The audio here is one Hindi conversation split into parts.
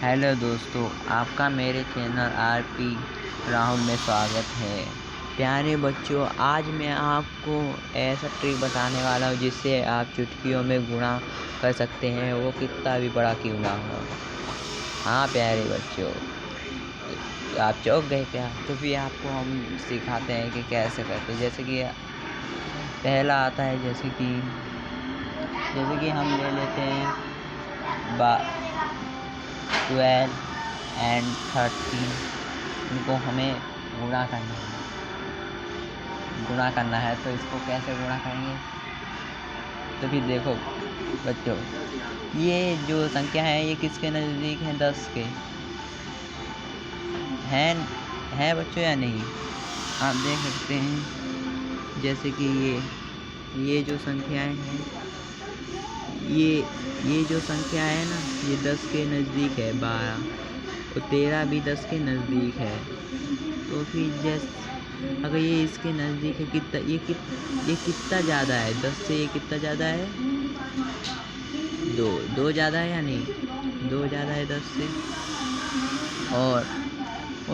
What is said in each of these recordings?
हेलो दोस्तों, आपका मेरे चैनल आरपी राहुल में स्वागत है। प्यारे बच्चों, आज मैं आपको ऐसा ट्रिक बताने वाला हूँ जिससे आप चुटकियों में गुणा कर सकते हैं, वो कितना भी बड़ा क्यों ना हो। हाँ प्यारे बच्चों, आप चौंक गए क्या? तो फिर आपको हम सिखाते हैं कि कैसे करते हैं। जैसे कि पहला आता है, जैसे कि हम ले लेते हैं 12 एंड 13। इनको हमें गुणा करना है। तो इसको कैसे गुणा करेंगे? तो फिर देखो बच्चों, ये जो संख्या है ये किसके नज़दीक है? 10 के हैं बच्चों या नहीं? आप देख सकते हैं, जैसे कि ये जो संख्याएं हैं, ये जो संख्या है ना, ये 10 के नज़दीक है। 12 और 13 भी 10 के नज़दीक है। तो फिर जैसे अगर ये इसके नज़दीक है, ये कितना ज़्यादा है? 10 से ये कितना ज़्यादा है? दो ज़्यादा है या नहीं? 2 ज़्यादा है 10 से। और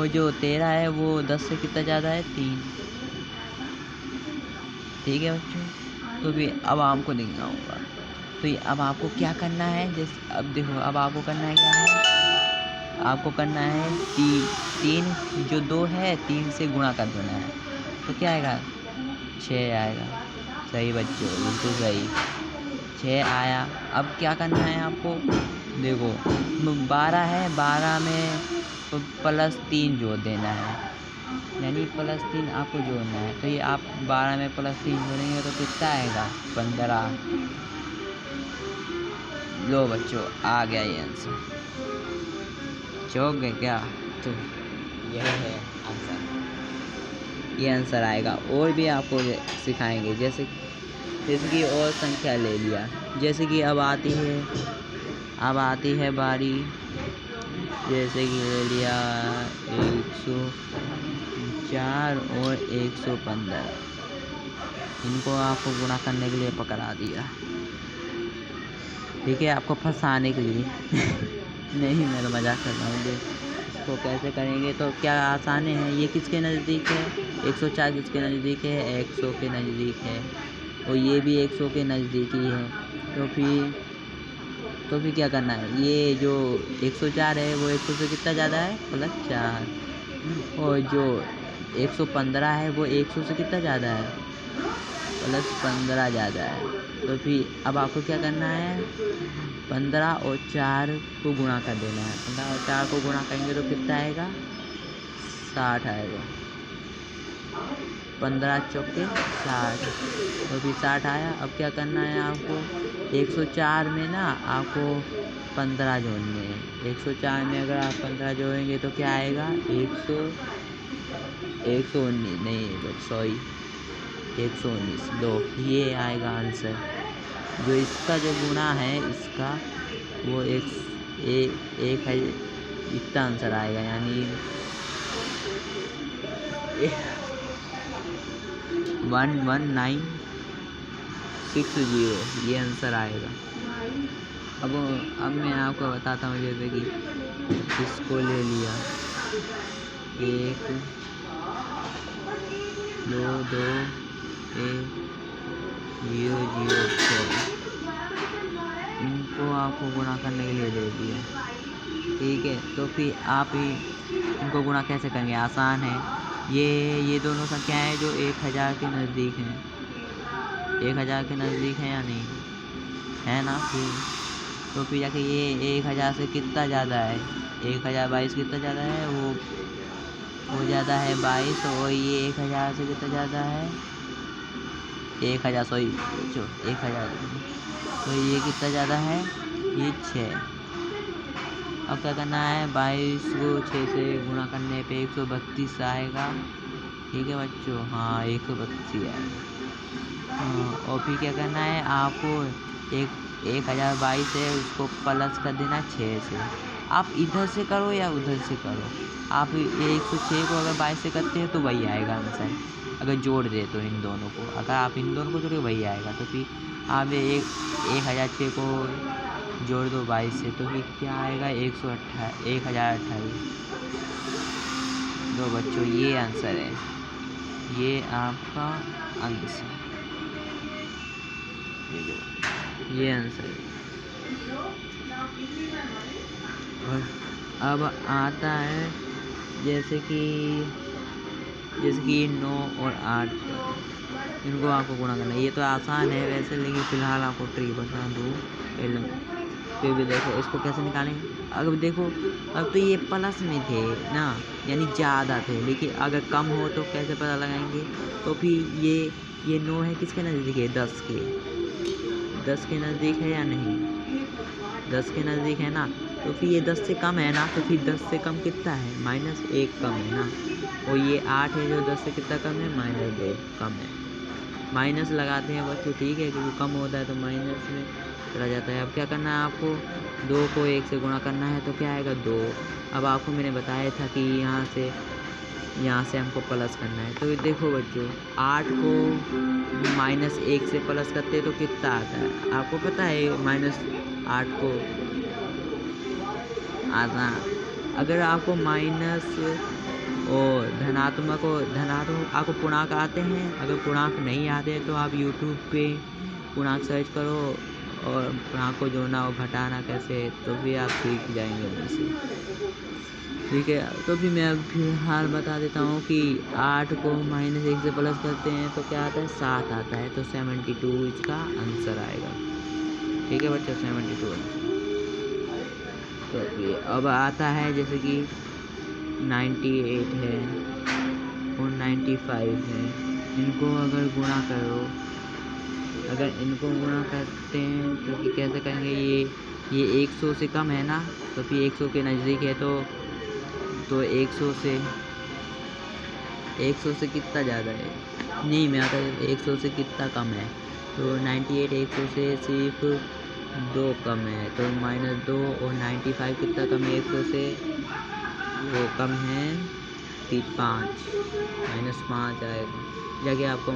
जो 13 है वो 10 से कितना ज़्यादा है? 3। ठीक है बच्चों, तो भी अब आपको देखना होगा। तो ये अब आपको क्या करना है? जैसे अब देखो, अब आपको करना है क्या है? आपको करना है तीन जो 2 है 3 से गुणा कर देना है। तो क्या आएगा? 6 आएगा। सही बच्चों, बिल्कुल सही। 6 आया। अब क्या करना है आपको? देखो 12 है, 12 में तो +3 जोड़ देना है, यानी +3 आपको जोड़ना है। तो ये आप 12 में +3 जोड़ेंगे तो कितना आएगा? 15। लो बच्चों, आ गया ये आंसर। चौंक गए क्या? तो यही है आंसर, ये आंसर आएगा। और भी आपको सिखाएंगे, जैसे कि और संख्या ले लिया। जैसे कि अब आती है बारी, जैसे कि ले लिया 104 और 115। इनको आपको गुणा करने के लिए पकड़ा दिया, ठीक है, आपको फंसाने के लिए। नहीं, मैं तो मजाक कर रहा हूँ। इसको कैसे करेंगे? तो क्या आसान है। ये किसके नज़दीक है? 104 किसके नज़दीक है? 100 के नज़दीक है। और ये भी 100 के नज़दीक ही है। तो फिर क्या करना है? ये जो 104 है वो 100 से कितना ज़्यादा है? +4। और जो 115 है वो 100 से कितना ज़्यादा है? +15 ज़्यादा है। तो फिर अब आपको क्या करना है? 15 और 4 को गुणा कर देना है। 15 और 4 को गुणा करेंगे तो कितना आएगा? 60 आएगा। 15 चौके 60। तो फिर 60 आया। अब क्या करना है आपको? 104 में ना आपको 15 जोड़ने हैं। 104 में अगर आप 15 जोड़ेंगे तो क्या आएगा? 119 नहीं, सॉरी, 119। लो, ये आएगा आंसर। जो इसका जो गुणा है इसका, वो एक है। इतना आंसर आएगा, यानी 11960, ये आंसर आएगा। अब मैं आपको बताता हूँ। जैसे कि इसको ले लिया 1 2 2 1 0 0 6, इनको आपको गुणा करने के लिए दे दिया, ठीक है। तो फिर आप ही इनको गुणा कैसे करेंगे? आसान है। ये दोनों संख्याएं जो 1000 के नज़दीक हैं, 1000 के नज़दीक है या नहीं है ना? तो फिर जाके ये 1000 से कितना ज़्यादा है? 1022 कितना ज़्यादा है? वो ज़्यादा है 22। और ये 1000 से कितना ज़्यादा है? 1000, सॉरी जो 1000। तो ये कितना ज़्यादा है? ये 6। अब क्या करना है? 22 को 6 से गुणा करने पे 132 आएगा, ठीक है बच्चों। हाँ, 132 आएगा। और फिर क्या करना है आपको? 1022 है, उसको प्लस कर देना 6 से। आप इधर से करो या उधर से करो, आप ये 106 को अगर 22 से करते हैं तो वही आएगा आंसर। अगर जोड़ दे तो इन दोनों को, अगर आप इन दोनों को जोड़े वही आएगा। तो फिर आप 1006 को जोड़ दो 22 से, तो फिर क्या आएगा 1028। तो बच्चों ये आंसर है, ये आपका आंसर, ये आंसर है। और अब आता है जैसे कि 9 और 8 इनको आपको गुणा करना है। ये तो आसान है वैसे, लेकिन फिलहाल आपको ट्रिक बता दूँ फिर भी देखो इसको कैसे निकालेंगे। अगर देखो अब तो ये प्लस में थे ना, यानी ज़्यादा थे, लेकिन अगर कम हो तो कैसे पता लगाएंगे। तो फिर ये 9 है किसके नज़दीक है, 10 के नज़दीक है या नहीं, 10 के नज़दीक है ना। तो फिर ये 10 से कम है ना, तो फिर 10 से कम कितना है, -1 कम है ना। और ये 8 है जो 10 से कितना कम है, -2 कम है। माइनस लगाते हैं बच्चों, ठीक है, क्योंकि कम होता है तो माइनस में चला जाता है। अब क्या करना है आपको, 2 को 1 से गुणा करना है, तो क्या आएगा 2। अब आपको मैंने बताया था कि यहाँ से हमको प्लस करना है। तो देखो बच्चों, 8 को -1 से प्लस करते हैं तो कितना आता है आपको पता है, -8 को आता। अगर आपको माइनस और धनात्मक आपको पूर्णांक आते हैं, अगर पूर्णांक नहीं आते हैं तो आप यूट्यूब पे पूर्णांक सर्च करो और पूर्णांक को जोड़ना और घटाना कैसे, तो फिर आप सीख जाएंगे मुझसे, ठीक है। तो फिर मैं फिलहाल बता देता हूँ कि 8 को -1 से प्लस करते हैं तो क्या आता है, 7 आता है। तो 72 इसका आंसर आएगा, ठीक है बच्चों, 72 आंसर। तो फिर अब आता है जैसे कि 98 है और 95 है। इनको अगर गुणा करो, अगर इनको गुणा करते हैं तो कि कैसे करेंगे, ये 100 से कम है ना, तो फिर 100 के नज़दीक है, तो 100 से कितना ज़्यादा है, नहीं मैं आता 100 से कितना कम है, तो 98 100 से सिर्फ 2 कम है, तो -2 और 95 कितना कम है 100 से, वो कम है फिर 5 -5 आएगा। जाके आपको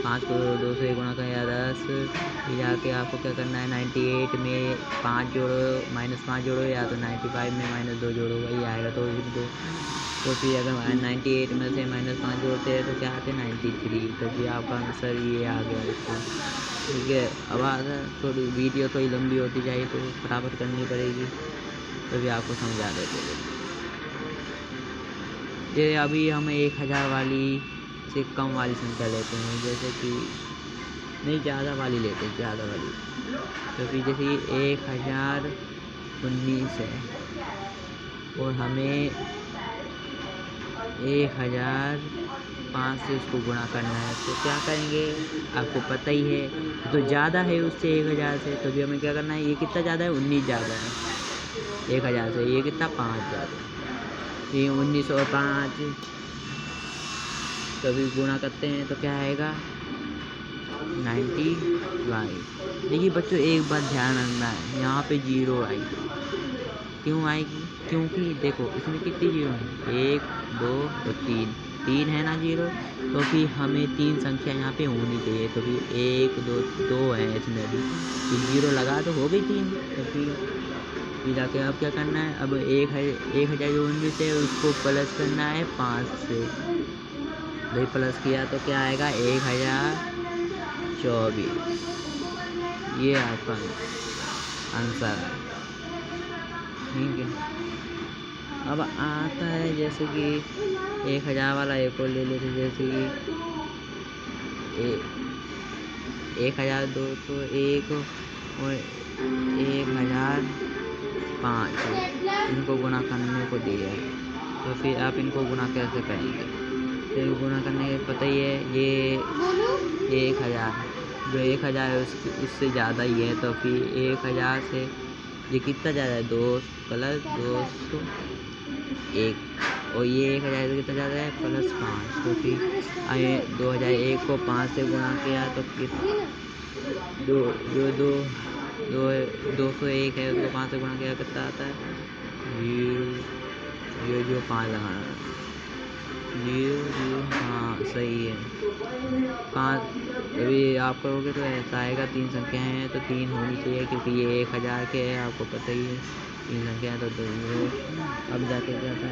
5 को 2 से गुणा कर या 10, फिर जाके आपको क्या करना है, 98 में 5 जोड़ो, -5 जोड़ो, या तो 95 में -2 जोड़ो, वही आएगा। तो फिर अगर 98 में से -5 जोड़ते हैं तो क्या आते हैं 93। तो फिर आपका आंसर ये आ गया इसको, ठीक है। अब थोड़ी वीडियो थोड़ी लंबी होती जाए तो फटाफट करनी पड़ेगी, तो भी आपको समझा देते हैं। ये अभी हम 1000 वाली से कम वाली संख्या लेते हैं, जैसे कि नहीं ज़्यादा वाली लेते हैं, ज़्यादा वाली। तो फिर जैसे 1019 है और हमें 1005 से उसको गुणा करना है, तो क्या करेंगे आपको पता ही है, तो ज़्यादा है उससे 1000 से, तो भी हमें क्या करना है, ये कितना ज़्यादा है, 19 ज़्यादा है 1000 से, ये कितना 5 ज़्यादा है, ये 19 और 5 कभी गुणा करते हैं तो क्या आएगा 95। देखिए बच्चों एक बात ध्यान रखना है, यहाँ पे 0 आएगी, क्यों आएगी, क्योंकि देखो इसमें कितनी 0 है, 1 2 और 3 है ना 0, तो फिर हमें 3 संख्या यहाँ पे होनी चाहिए, तो फिर 1 2 है इसमें भी, तो 0 लगा तो हो गई 3। तो फिर जाके अब क्या करना है, अब 1019 है उसको प्लस करना है 5 से, भाई प्लस किया तो क्या आएगा 1024, ये आपका आंसर है, ठीक है। अब आता है जैसे कि 1000 वाला एक और ले लेते, जैसे कि 1201 और 1005 इनको गुणा करने को दिया है, तो फिर आप इनको गुणा कैसे करेंगे, तो गुणा करने के पता ही है, ये 1000 जो 1000 है उससे ज़्यादा ही है, तो फिर 1000 से ये कितना ज़्यादा है, 2+201, और ये 1000 से कितना ज़्यादा है +5, तो फिर 2001 को 5 से गुणा किया तो कितना 201 है उसको 5 से गुणा किया कितना आता है, 0 5 लगाना, 0 0, हाँ सही है। कहाँ अभी आप करोगे तो ऐसा आएगा, 3 संख्याएँ हैं तो 3 होनी चाहिए, क्योंकि ये 1000 के है, आपको पता ही है। 3 संख्याएँ तो 2 अब जाके क्या था,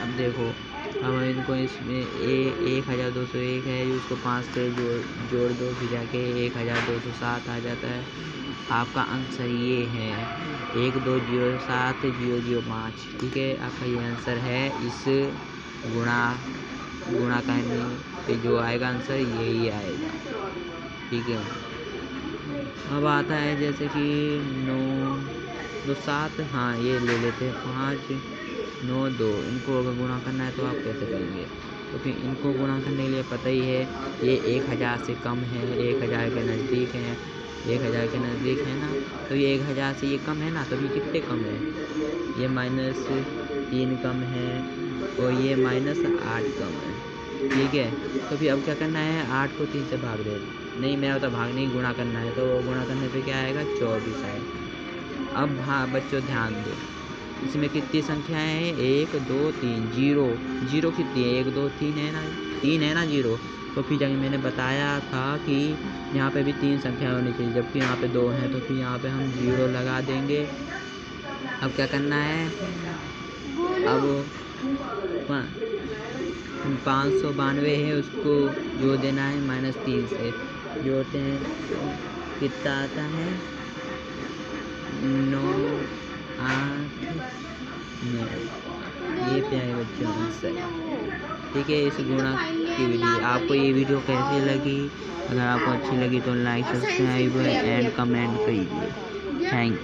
अब देखो अब इनको इसमें 1201 है, उसको 5 से जोड़ दो, फिर जाके 1207 आ जाता है। आपका आंसर ये है 1207005। ठीक है, आपका ये आंसर है। इस गुणा करने पे जो आएगा आंसर यही आएगा। ठीक है, अब आता है जैसे कि 9 2 7, हाँ ये ले लेते हैं 5 9 2। इनको अगर गुणा करना है तो आप कैसे करेंगे? तो फिर इनको गुणा करने के लिए पता ही है, ये 1000 से कम है, 1000 के नज़दीक है, 1000 के नज़दीक है ना, तो ये 1000 से ये कम है ना, तो ये कितने कम है? ये -3 कम है और ये -8 कम है। ठीक है, तो फिर अब क्या करना है, 8 को 3 से भाग दे, नहीं मेरा तो भाग नहीं, गुणा करना है, तो गुणा करने पे क्या आएगा 24 आएगा। अब हाँ बच्चों ध्यान दो, इसमें कितनी संख्याएं हैं, 1 2 3 0 कितनी है, 1 2 3 है ना, 3 है ना 0। तो फिर जब मैंने बताया था कि यहाँ पे भी 3 संख्याएं होनी चाहिए, जबकि यहाँ पे 2 हैं, तो फिर यहाँ पे हम 0 लगा देंगे। अब क्या करना है, अब 592 है, उसको जोड़ देना है -3 से, जोड़ते हैं कितना आता है, 9 8 9। ये प्यारे बच्चों आंसर। ठीक है, इस गुणा की वीडियो आपको ये वीडियो कैसी लगी? अगर आपको अच्छी लगी तो लाइक सब्सक्राइब एंड कमेंट कीजिए। Thank you.